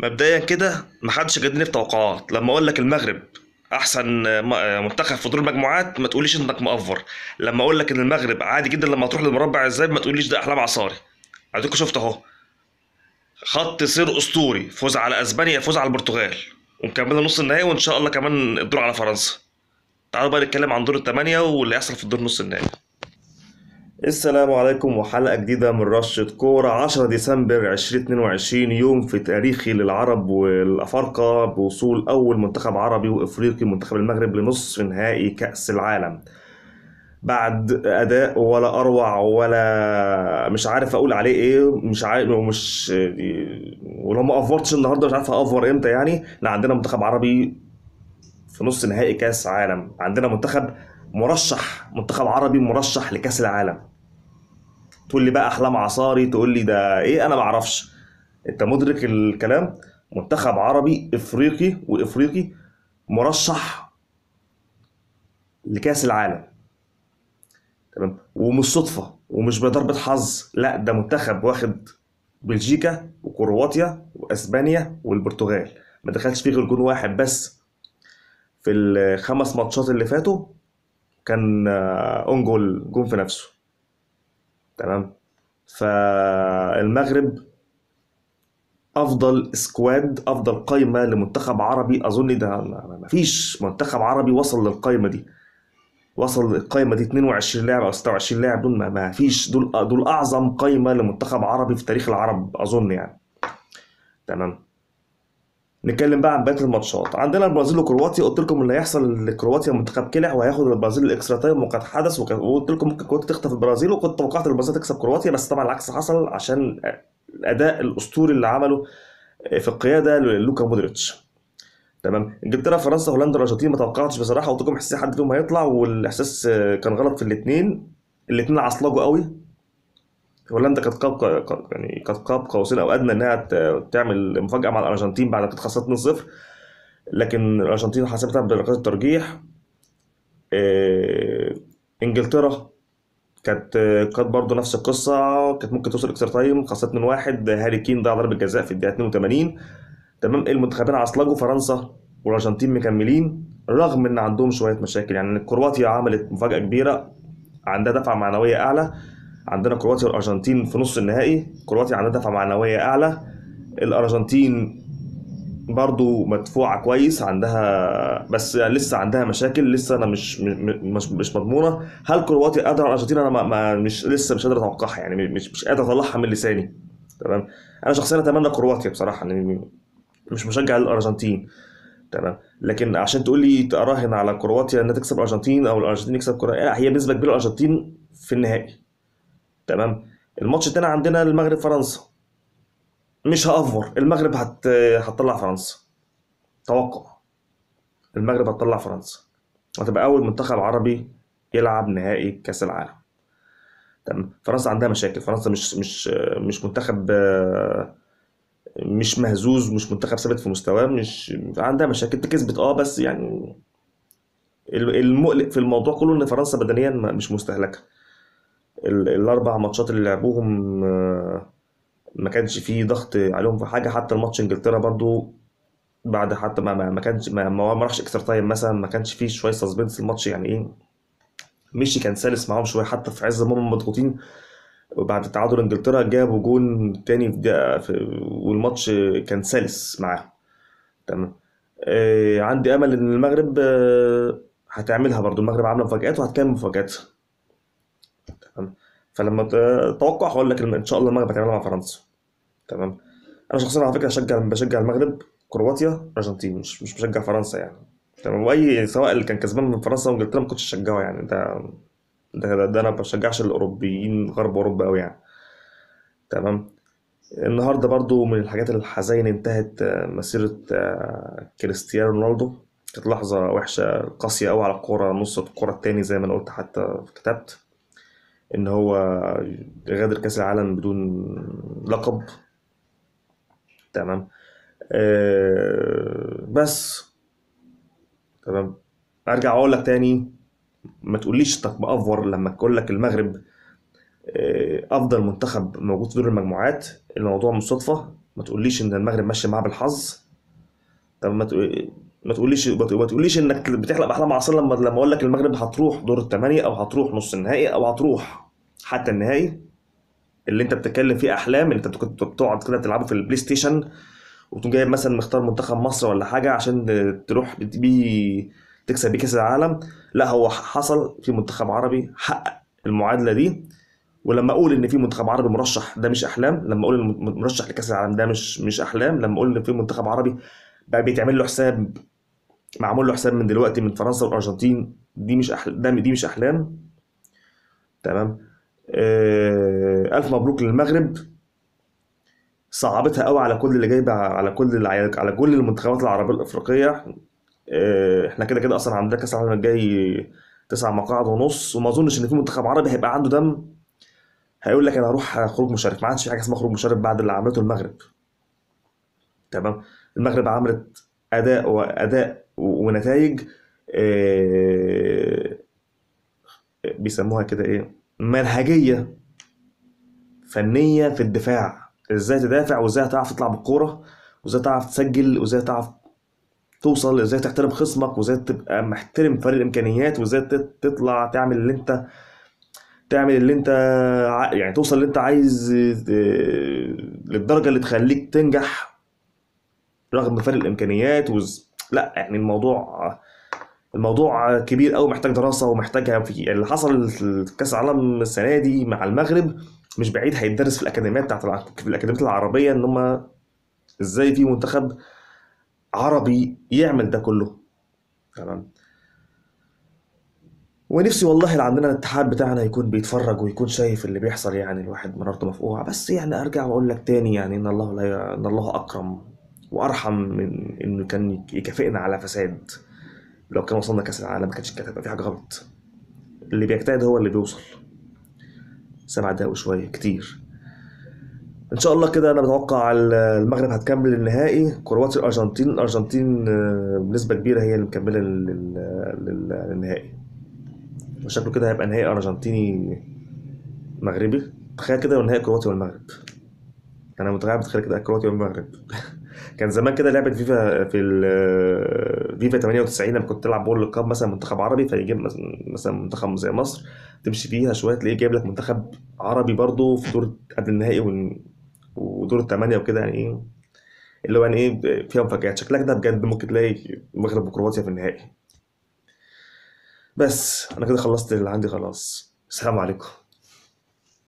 مبدئيا كده محدش يجادلني في توقعات لما اقول لك المغرب احسن منتخب في دور المجموعات ما تقوليش انك مؤفر. لما اقول لك ان المغرب عادي جدا لما تروح للمربع الذهبي ما تقوليش ده احلام عصاري. اديكوا شفت اهو، خط سير اسطوري، فوز على اسبانيا، فوز على البرتغال، ومكملين نص النهائي، وان شاء الله كمان الدور على فرنسا. تعالوا بقى نتكلم عن دور الثمانية واللي هيحصل في الدور نص النهائي. السلام عليكم وحلقة جديدة من رشة كورة 10 ديسمبر 2022، يوم في تاريخي للعرب والأفارقة بوصول أول منتخب عربي وإفريقي منتخب المغرب لنصف نهائي كأس العالم بعد أداء ولا أروع ولا مش عارف أقول عليه إيه. مش عارف ومش ولو ما أفورتش النهاردة مش عارف أفور إمتى. يعني إحنا عندنا منتخب عربي في نص نهائي كأس عالم، عندنا منتخب مرشح، منتخب عربي مرشح لكأس العالم. تقول لي بقى احلام عصاري، تقول لي ده ايه، انا ما اعرفش. انت مدرك الكلام؟ منتخب عربي افريقي وافريقي مرشح لكاس العالم، تمام؟ ومش صدفه ومش بضربه حظ، لا ده منتخب واخد بلجيكا وكرواتيا واسبانيا والبرتغال، ما دخلش فيه غير جون واحد بس في الخمس ماتشات اللي فاتوا، كان اون جون في نفسه، تمام؟ فالمغرب افضل سكواد، افضل قائمه لمنتخب عربي. اظن ده ما فيش منتخب عربي وصل للقائمه دي، وصل القائمه دي 22 لاعب او 26 لاعب. دول ما فيش، دول اعظم قائمه لمنتخب عربي في تاريخ العرب اظن يعني، تمام؟ نتكلم بقى عن بقيه الماتشات. عندنا البرازيل وكرواتيا، قلت لكم اللي هيحصل لكرواتيا منتخب كلع وهياخد البرازيل الاكسترا تايم، وقد حدث. وقلت لكم ممكن كرواتيا تخطف البرازيل، وكنت توقعت البرازيل تكسب كرواتيا، بس طبعا العكس حصل عشان الاداء الاسطوري اللي عمله في القياده لوكا مودريتش، تمام؟ انجلترا فرنسا هولندا الارجنتين ما توقعتش بصراحه، قلت لكم احساس حد فيهم هيطلع، والاحساس كان غلط في الاثنين عصلجوا قوي. هولندا كانت يعني كانت قاب قوسين او ادنى انها تعمل مفاجاه مع الارجنتين بعد ما كانت خسرت 2-0، لكن الارجنتين حسبتها بركلات الترجيح. آه، انجلترا كانت برضه نفس القصه، كانت ممكن توصل اكسترا تايم، خسرت 2-1، هاري كين ضيع ضربه جزاء في الدقيقه 82، تمام؟ المنتخبين عصلجوا، فرنسا والارجنتين مكملين رغم ان عندهم شويه مشاكل. يعني كرواتيا عملت مفاجاه كبيره، عندها دفعه معنويه اعلى. عندنا كرواتيا والارجنتين في نص النهائي، كرواتيا عندها دفعه معنويه اعلى، الارجنتين برضو مدفوعه كويس عندها، بس لسه عندها مشاكل، لسه انا مش مضمونه. هل كرواتيا قادره على الارجنتين؟ انا مش لسه مش قادر اتوقعها، يعني مش قادر اطلعها من لساني، تمام؟ انا شخصيا اتمنى كرواتيا بصراحه، يعني مش مشجع للارجنتين، تمام؟ لكن عشان تقول لي تراهن على كرواتيا انها تكسب الارجنتين او الارجنتين يكسب كرواتيا، لا، هي بنسبه كبيره الارجنتين في النهائي، تمام؟ الماتش التاني عندنا المغرب فرنسا، مش هأفور، المغرب هتطلع فرنسا. توقع المغرب هتطلع فرنسا، وهتبقى اول منتخب عربي يلعب نهائي كاس العالم، تمام؟ فرنسا عندها مشاكل، فرنسا مش منتخب مش مهزوز، مش منتخب ثابت في مستواه، مش عندها مشاكل، كسبت بس يعني المقلق في الموضوع كله ان فرنسا بدنيا مش مستهلكه. الاربع ماتشات اللي لعبوهم ما كانش فيه ضغط عليهم في حاجه، حتى الماتش انجلترا برضو بعد حتى ما كانش ما راحش اكسترا تايم مثلا، ما كانش فيه شويه سسبنس الماتش، يعني ايه، مشي كان سلس معاهم شويه حتى في عز ما هم مضغوطين. وبعد تعادل انجلترا جابوا جون تاني والماتش كان سلس معاهم، تمام؟ عندي امل ان المغرب هتعملها برضو، المغرب عامله مفاجآت وهتكمل مفاجآت، تمام؟ فلما توقع هقول لك ان شاء الله المغرب هتعملها مع فرنسا، تمام؟ انا شخصيا على فكره بشجع المغرب، كرواتيا، ارجنتين، مش بشجع فرنسا يعني، تمام؟ واي سواء اللي كان كسبان من فرنسا وانجلترا ما كنتش اشجعه يعني، ده انا ما بشجعش الاوروبيين غرب اوروبا قوي يعني، تمام؟ النهارده برضو من الحاجات الحزين انتهت مسيره كريستيانو رونالدو. كانت لحظه وحشه قاسيه قوي على الكوره، نص الكوره التاني زي ما انا قلت حتى كتبت ان هو غادر كاس العالم بدون لقب، تمام؟ بس تمام، ارجع اقول لك تاني، ما تقوليش انك مأفور لما اقول لك المغرب افضل منتخب موجود في دور المجموعات. الموضوع مش صدفه، ما تقوليش ان المغرب ماشي معاه بالحظ. طب ما تقوليش انك بتحلم احلام عاصره لما اقول لك المغرب هتروح دور الثمانيه او هتروح نص النهائي او هتروح حتى النهائي. اللي انت بتتكلم فيه احلام، اللي انت كنت بتقعد كده تلعبه في البلاي ستيشن وتقوم جايب مثلا مختار منتخب مصر ولا حاجه عشان تروح بيه تكسب بيه كاس العالم. لا، هو حصل في منتخب عربي حقق المعادله دي. ولما اقول ان في منتخب عربي مرشح ده مش احلام، لما اقول إن مرشح لكاس العالم ده مش احلام، لما اقول ان في منتخب عربي بقى بيتعمل له حساب، معمول له حساب من دلوقتي من فرنسا والارجنتين، دي مش احلام. تمام. الف مبروك للمغرب. صعبتها قوي على كل اللي جايبه، على كل المنتخبات العربيه الافريقيه. احنا كده كده اصلا عندنا كاس العالم الجاي 9 مقاعد ونص، وما اظنش ان في منتخب عربي هيبقى عنده دم هيقول لك انا هروح خروج مشرف. ما عادش في حاجه اسمها خروج مشرف بعد اللي عملته المغرب. تمام. المغرب عملت اداء ونتائج، آه، بيسموها كده ايه، منهجيه فنيه في الدفاع. ازاي تدافع، وازاي تعرف تطلع بالكوره، وازاي تعرف تسجل، وازاي تعرف توصل، ازاي تحترم خصمك، وازاي تبقى محترم فرق الامكانيات، وازاي تطلع تعمل اللي انت يعني توصل اللي انت عايز، للدرجه اللي تخليك تنجح رغم فرق الامكانيات لا يعني الموضوع كبير قوي، محتاج دراسه ومحتاج في اللي حصل في كاس العالم السنه دي مع المغرب. مش بعيد هيتدرس في الاكاديميات في الاكاديميات العربيه ان هم ازاي في منتخب عربي يعمل ده كله. تمام. ونفسي والله اللي عندنا الاتحاد بتاعنا يكون بيتفرج ويكون شايف اللي بيحصل، يعني الواحد مرارته مفقوعة. بس يعني ارجع واقول لك تاني، يعني ان الله اكرم وارحم من انه كان يكافئنا على فساد. لو كان وصلنا كاس العالم ما كانش هيبقى في حاجة غلط. اللي بيجتهد هو اللي بيوصل. 7 دقايق وشوية كتير. ان شاء الله كده انا متوقع المغرب هتكمل النهائي. كرواتيا الارجنتين بنسبة كبيرة هي اللي مكملة للنهائي. وشكله كده هيبقى نهائي ارجنتيني مغربي. تخيل كده لو نهائي كرواتيا والمغرب. انا متخيل كده كرواتيا والمغرب. كان زمان كده لعبه فيفا في فيفا 98 لما كنت تلعب بول كاب مثلا منتخب عربي فيجيب مثلا منتخب زي مصر، تمشي فيها شويه تلاقيه جايب لك منتخب عربي برضه في دور قبل النهائي ودور الثمانيه وكده، يعني ايه اللي هو يعني ايه فيها مفاجآت شكلها كده بجد. ممكن تلاقي المغرب وكرواتيا في النهائي. بس انا كده خلصت اللي عندي خلاص. السلام عليكم.